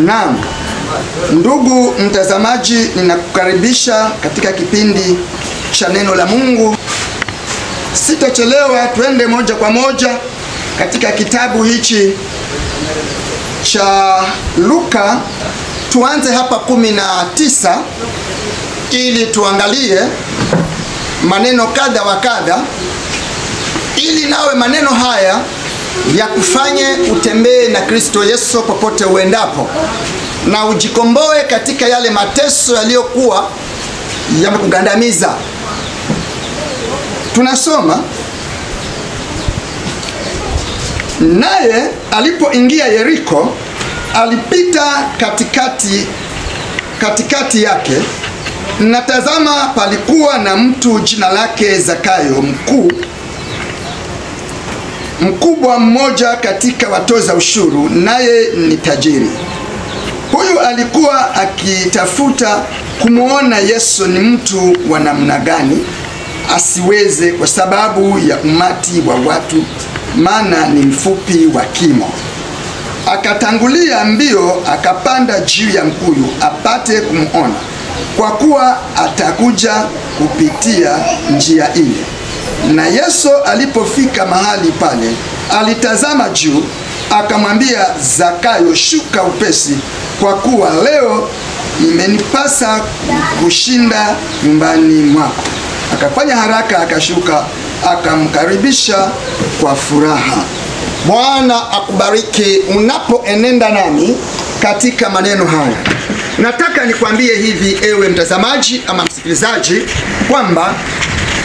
Naam, ndugu mtazamaji, ninakukaribisha katika kipindi cha neno la Mungu. Sitachelewa, twende moja kwa moja katika kitabu hichi cha Luka. Tuanze hapa 19 ili tuangalie maneno kadha wa kadha, ili nawe maneno haya ya kufanye utembee na Kristo Yesu popote uendapo, na ujikomboe katika yale mateso yaliyokuwa yamekugandamiza. Tunasoma, naye alipoingia Yeriko, alipita katikati yake, na tazama, palikuwa na mtu jina lake Zakayo, mkubwa mmoja katika watoza ushuru, naye ni tajiri. Huyu alikuwa akitafuta kumuona Yesu ni mtu wa namna gani, asiweze kwa sababu ya umati wa watu, maana ni mfupi wa kimo. Akatangulia mbio, akapanda juu ya mkuyu apate kumuona, kwa kuwa atakuja kupitia njia ile. Na Yesu alipofika mahali pale, alitazama juu, akamwambia Zakayo, shuka upesi, kwa kuwa leo imenipasa kushinda nyumbani mwako. Akafanya haraka, akashuka, akamkaribisha kwa furaha. Bwana akubariki unapoenenda nami katika maneno haya. Nataka nikwambie hivi, ewe mtazamaji ama msikilizaji, kwamba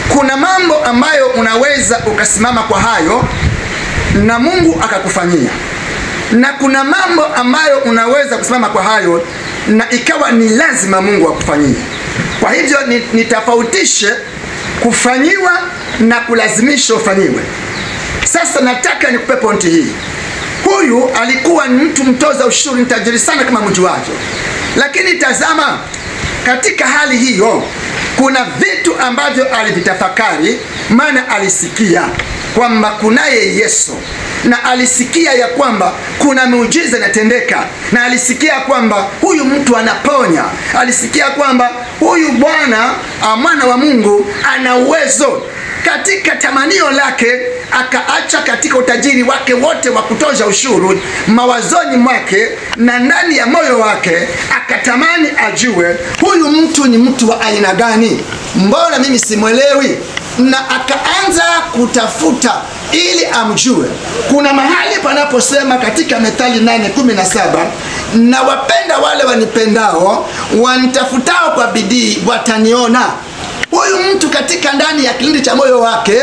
kuna mambo ambayo unaweza ukasimama kwa hayo na Mungu akakufanyia, na kuna mambo ambayo unaweza kusimama kwa hayo na ikawa ni lazima Mungu akufanyie. Kwa hivyo nitofautishe kufanyiwa na kulazimisha ufanyiwe. Sasa nataka nikupe pointi hii. Huyu alikuwa ni mtu mtoza ushuru, ni tajiri sana kama mjuavyo, lakini tazama, katika hali hiyo kuna vitu ambavyo alivitafakari, maana alisikia kwamba kunaye Yesu, na alisikia ya kwamba kuna muujiza inatendeka, na alisikia kwamba huyu mtu anaponya, alisikia kwamba huyu Bwana mwana wa Mungu ana uwezo. Katika tamanio lake akaacha katika utajiri wake wote wa kutoza ushuru, mawazoni mwake na ndani ya moyo wake akatamani ajue huyu mtu ni mtu wa aina gani, mbona mimi simwelewi, na akaanza kutafuta ili amjue. Kuna mahali panaposema katika Methali 8:17, na wapenda wale wanipendao, wanitafutao kwa bidii wataniona. Huyu mtu katika ndani ya kilindi cha moyo wake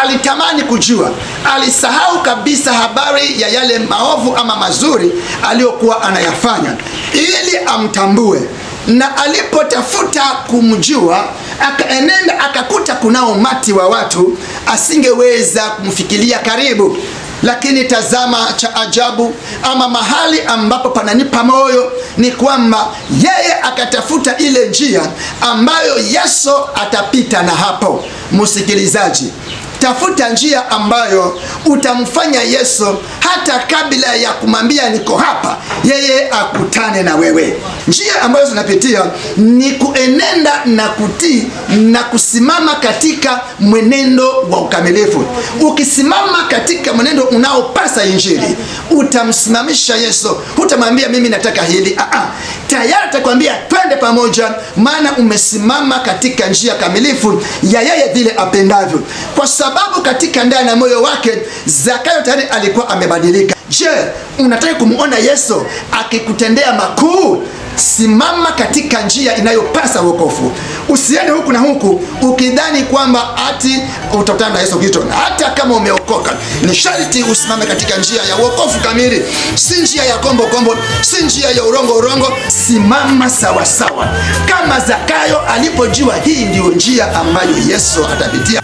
alitamani kujua, alisahau kabisa habari ya yale maovu ama mazuri aliyokuwa anayafanya, ili amtambue. Na alipotafuta kumjua, akaenenda akakuta kunao umati wa watu, asingeweza kumfikiria karibu. Lakini tazama cha ajabu, ama mahali ambapo pananipa moyo, ni kwamba yeye akatafuta ile njia ambayo Yesu atapita. Na hapo, msikilizaji, tafuta njia ambayo utamfanya Yesu hata kabla ya kumwambia niko hapa, yeye akutane na wewe. Njia ambayo zinapitia ni kuenenda na kutii na kusimama katika mwenendo wa ukamilifu. Ukisimama katika mwenendo unaopasa Injili, utamsimamisha Yesu. Hutamwambia mimi nataka hili, tayari atakwambia twende pamoja, maana umesimama katika njia kamilifu ya yeye vile apendavyo. Kwa sababu katika ndani ya moyo wake Zakayo tayari alikuwa amebadilika. Je, unataka kumuona Yesu akikutendea makuu? Simama katika njia inayopasa wokovu. Usiende huku na huku ukidhani kwamba ati utakutana na Yesu Kristo. Hata kama umeokoka, ni sharti usimame katika njia ya wokovu kamili, si njia ya kombo, si njia ya urongo. Simama sawa sawa kama Zakayo alipojua hii ndio njia ambayo Yesu atapitia.